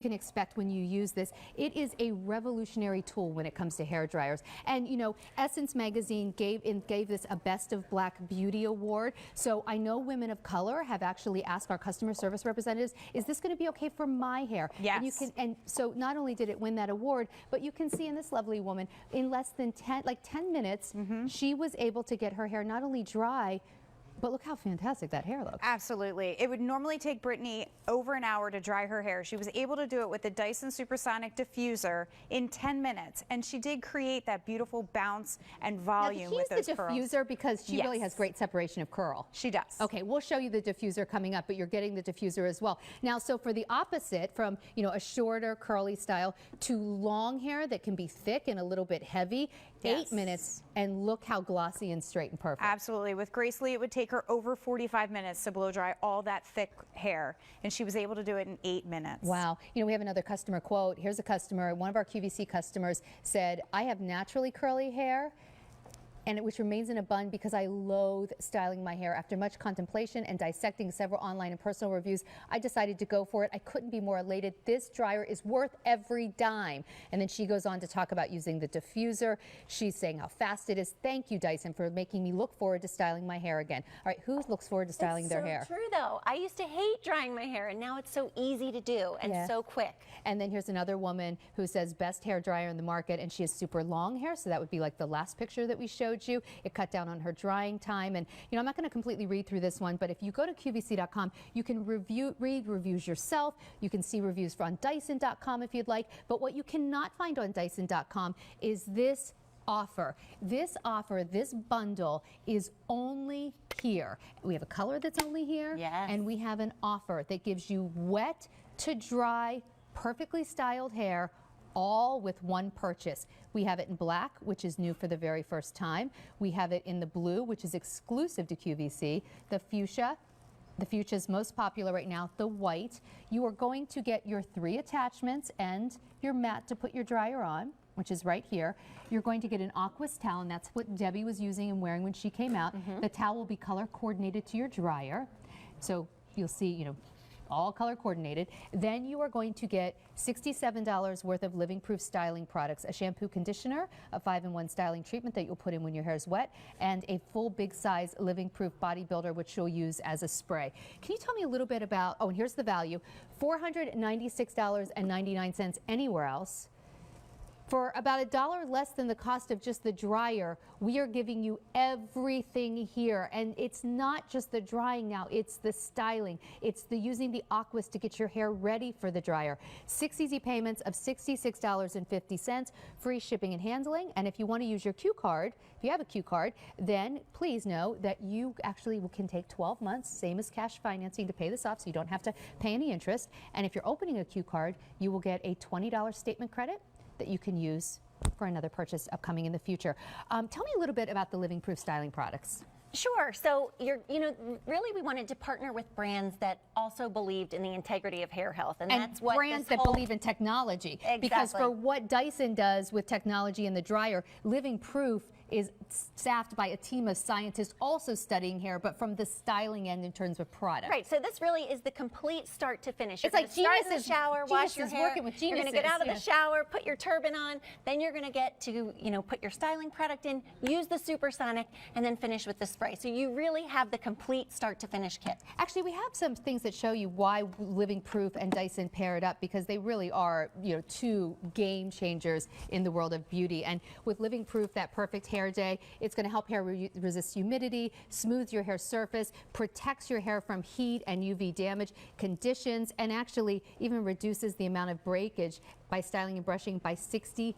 Can expect when you use this. It is a revolutionary tool when it comes to hair dryers. And you know, Essence magazine gave this a Best of Black Beauty award. So I know women of color have actually asked our customer service representatives, is this going to be okay for my hair? Yes. And so not only did it win that award, but you can see in this lovely woman, in less than 10 minutes, she was able to get her hair not only dry, but look how fantastic that hair looks. Absolutely. It would normally take Brittany over an hour to dry her hair. She was able to do it with the Dyson Supersonic diffuser in 10 minutes. And she did create that beautiful bounce and volume with those curls. Use the diffuser because she really has great separation of curl. She does. Okay, we'll show you the diffuser coming up, but you're getting the diffuser as well. Now, so for the opposite, from a shorter curly style to long hair that can be thick and a little bit heavy, 8 minutes, and look how glossy and straight and perfect. Absolutely. With Grace Lee, it would take her over 45 minutes to blow dry all that thick hair, and she was able to do it in 8 minutes. Wow. We have another customer quote. Here's a customer, one of our QVC customers said, I have naturally curly hair, which remains in a bun because I loathe styling my hair. After much contemplation and dissecting several online and personal reviews, I decided to go for it. I couldn't be more elated. This dryer is worth every dime. And then she goes on to talk about using the diffuser. She's saying how fast it is. Thank you, Dyson, for making me look forward to styling my hair again. All right, who looks forward to styling their hair? It's so true, though. I used to hate drying my hair, and now it's so easy to do and so quick. And then here's another woman who says best hair dryer in the market, and she has super long hair, so that would be like the last picture that we showed you. It cut down on her drying time. And I'm not going to completely read through this one, but if you go to QVC.com, you can read reviews yourself. You can see reviews on Dyson.com if you'd like. But what you cannot find on Dyson.com is this offer. This bundle is only here. We have a color that's only here, and we have an offer that gives you wet to dry, perfectly styled hair, all with one purchase. We have it in black, which is new for the very first time. We have it in the blue, which is exclusive to QVC. The fuchsia is most popular right now, the white. You are going to get your 3 attachments and your mat to put your dryer on, which is right here. You're going to get an Aquas towel, and that's what Debbie was using and wearing when she came out. The towel will be color coordinated to your dryer. So you'll see, all color coordinated. Then you are going to get $67 worth of living proof styling products, a shampoo conditioner, a 5-in-1 styling treatment that you'll put in when your hair is wet, and a full big size living proof body builder, which you'll use as a spray. Can you tell me a little bit about, and here's the value, $496.99 anywhere else. For about $1 less than the cost of just the dryer, we are giving you everything here. And it's not just the drying now, it's the styling. It's the using the Aquas to get your hair ready for the dryer. 6 easy payments of $66.50, free shipping and handling. And if you want to use your Q card, if you have a Q card, then please know that you actually can take 12 months, same as cash financing, to pay this off, so you don't have to pay any interest. And if you're opening a Q card, you will get a $20 statement credit that you can use for another purchase upcoming in the future. Tell me a little bit about the living proof styling products. Sure. So, really we wanted to partner with brands that also believed in the integrity of hair health. And that's what brands that believe in technology. Exactly. Because for what Dyson does with technology in the dryer, living proof is staffed by a team of scientists also studying hair, but from the styling end in terms of product. Right. So this really is the complete start to finish. It's like start in the shower, wash your hair. Working with you're going to get out of the shower, put your turban on, then you're going to get to, put your styling product in, use the Supersonic, and then finish with the spray. So you really have the complete start to finish kit. Actually, we have some things that show you why Living Proof and Dyson paired up, because they really are, 2 game changers in the world of beauty. And with Living Proof, that perfect hair day, it's going to help hair resist humidity, smooth your hair surface, protects your hair from heat and UV damage, conditions, and actually even reduces the amount of breakage by styling and brushing by 69%.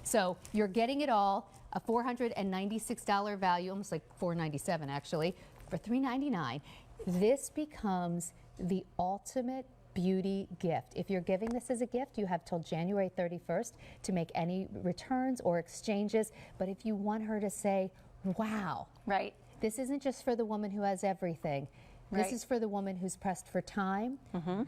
So you're getting it all, a $496 value, almost like $497 actually, for $399. This becomes the ultimate beauty gift. If you're giving this as a gift, you have till January 31st to make any returns or exchanges. But if you want her to say, wow, this isn't just for the woman who has everything. This is for the woman who's pressed for time,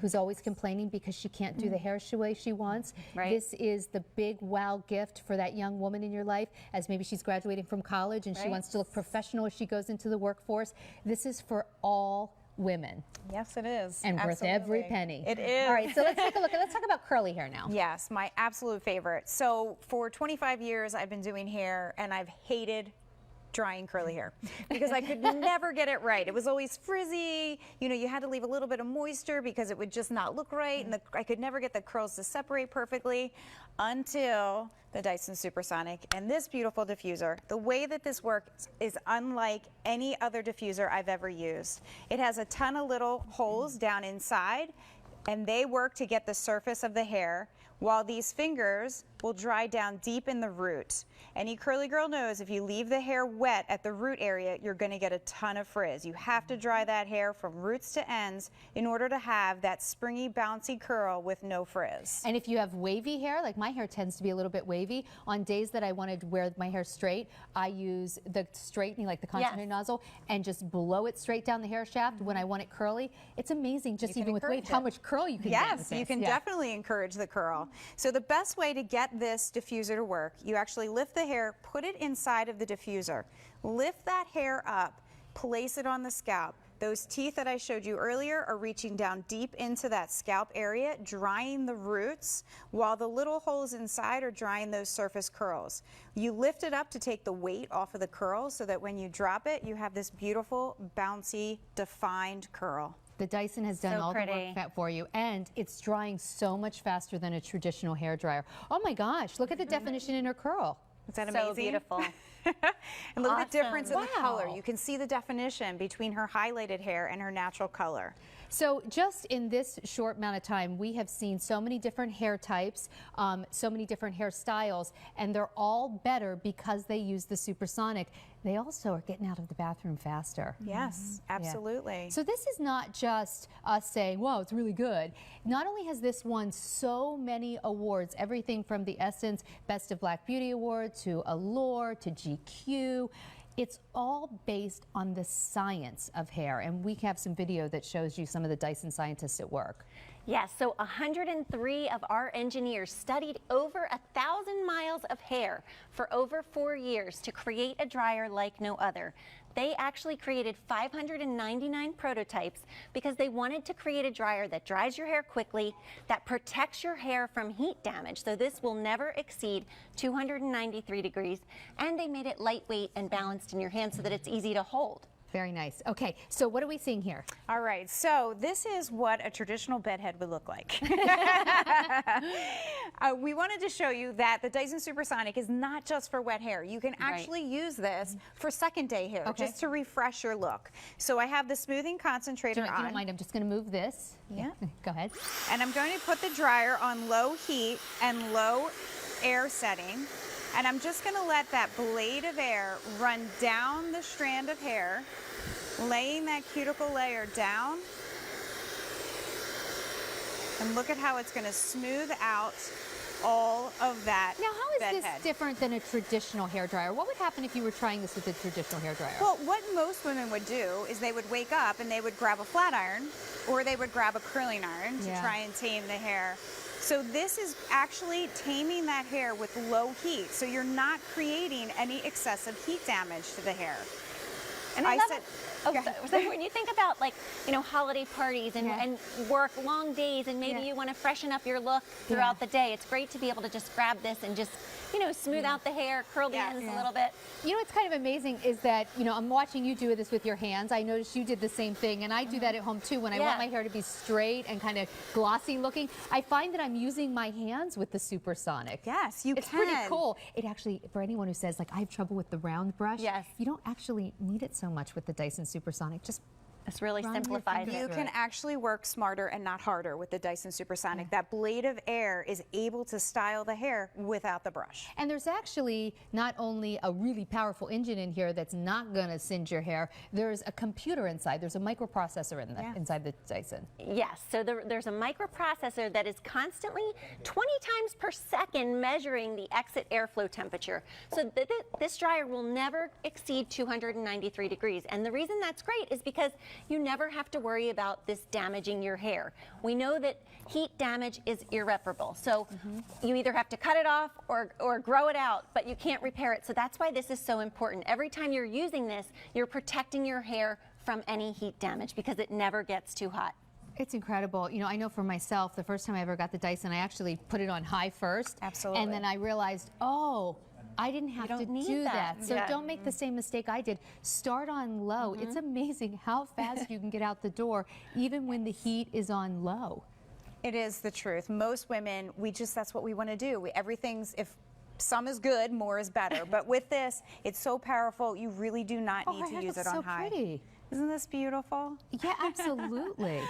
who's always complaining because she can't do the hair the way she wants. This is the big wow gift for that young woman in your life, as maybe she's graduating from college and she wants to look professional as she goes into the workforce. This is for all women. Yes, it is. And worth every Absolutely. penny. It is. All right, so let's take a look. Let's talk about curly hair now. Yes, my absolute favorite. So for 25 years, I've been doing hair, and I've hated drying curly hair because I could never get it right. It was always frizzy. You know, you had to leave a little bit of moisture because it would just not look right, and I could never get the curls to separate perfectly until the Dyson Supersonic and this beautiful diffuser. The way that this works is unlike any other diffuser I've ever used. It has a ton of little holes down inside, and they work to get the surface of the hair, while these fingers will dry down deep in the root. Any curly girl knows if you leave the hair wet at the root area, you're going to get a ton of frizz. You have to dry that hair from roots to ends in order to have that springy, bouncy curl with no frizz. And if you have wavy hair, like my hair tends to be a little bit wavy, on days that I wanted to wear my hair straight, I use the straightening, like the concentrated nozzle, and just blow it straight down the hair shaft. When I want it curly, it's amazing, just even with wave, how much curl you can get with Yes, this. you can definitely encourage the curl. So the best way to get this diffuser to work, you actually lift the hair, put it inside of the diffuser, lift that hair up, place it on the scalp. Those teeth that I showed you earlier are reaching down deep into that scalp area, drying the roots, while the little holes inside are drying those surface curls. You lift it up to take the weight off of the curl so that when you drop it, you have this beautiful, bouncy, defined curl. The Dyson has done all the work for you, and it's drying so much faster than a traditional hair dryer. Oh my gosh, look at the definition in her curl. Is that amazing? So beautiful. And look at the difference in the color. You can see the definition between her highlighted hair and her natural color. So just in this short amount of time, we have seen so many different hair types, so many different hairstyles, and they're all better because they use the Supersonic. They also are getting out of the bathroom faster. Yes, absolutely. Yeah. So this is not just us saying, wow, it's really good. Not only has this won so many awards, everything from the Essence Best of Black Beauty Award to Allure to GQ, it's all based on the science of hair, and we have some video that shows you some of the Dyson scientists at work. Yes, so 103 of our engineers studied over 1,000 miles of hair for over 4 years to create a dryer like no other. They actually created 599 prototypes because they wanted to create a dryer that dries your hair quickly, that protects your hair from heat damage, so this will never exceed 293 degrees, and they made it lightweight and balanced in your hand so that it's easy to hold. Very nice. Okay, so what are we seeing here? All right, so this is what a traditional bedhead would look like. We wanted to show you that the Dyson Supersonic is not just for wet hair. You can actually use this for second day hair, just to refresh your look. So I have the smoothing concentrator on. If you don't mind, I'm just going to move this. Yeah. Go ahead. And I'm going to put the dryer on low heat and low air setting. And I'm just going to let that blade of air run down the strand of hair, laying that cuticle layer down. And look at how it's going to smooth out all of that. Now, how is this different than a traditional hair dryer? What would happen if you were trying this with a traditional hair dryer? Well, what most women would do is they would wake up and they would grab a flat iron, or they would grab a curling iron to try and tame the hair. So this is actually taming that hair with low heat, so you're not creating any excessive heat damage to the hair. And I said, so when you think about, like, you know, holiday parties and work long days, and maybe you want to freshen up your look throughout the day, it's great to be able to just grab this and just, you know, smooth out the hair, curl the ends a little bit. You know what's kind of amazing is that, you know, I'm watching you do this with your hands. I noticed you did the same thing, and I do that at home too. When I want my hair to be straight and kind of glossy looking, I find that I'm using my hands with the Supersonic. Yes, you can. It's pretty cool. It actually, for anyone who says, like, I have trouble with the round brush, you don't actually need it so much with the Dyson Supersonic. Just It's really simplified. You can actually work smarter and not harder with the Dyson Supersonic. That blade of air is able to style the hair without the brush. And there's actually not only a really powerful engine in here that's not going to singe your hair, there's a computer inside. There's a microprocessor in inside the Dyson. Yes, so there's a microprocessor that is constantly 20 times per second measuring the exit airflow temperature. So this dryer will never exceed 293 degrees. And the reason that's great is because you never have to worry about this damaging your hair. We know that heat damage is irreparable. So you either have to cut it off or grow it out, but you can't repair it. So that's why this is so important. Every time you're using this, you're protecting your hair from any heat damage because it never gets too hot. It's incredible. You know, I know for myself, the first time I ever got the Dyson, I actually put it on high first. Absolutely. And then I realized, oh, I didn't have to do that. So don't make the same mistake I did. Start on low. It's amazing how fast you can get out the door, even when the heat is on low. It is the truth. Most women, that's what we want to do. If some is good, more is better. But with this, it's so powerful, you really do not need to use it on high. Pretty. Isn't this beautiful? Yeah, absolutely.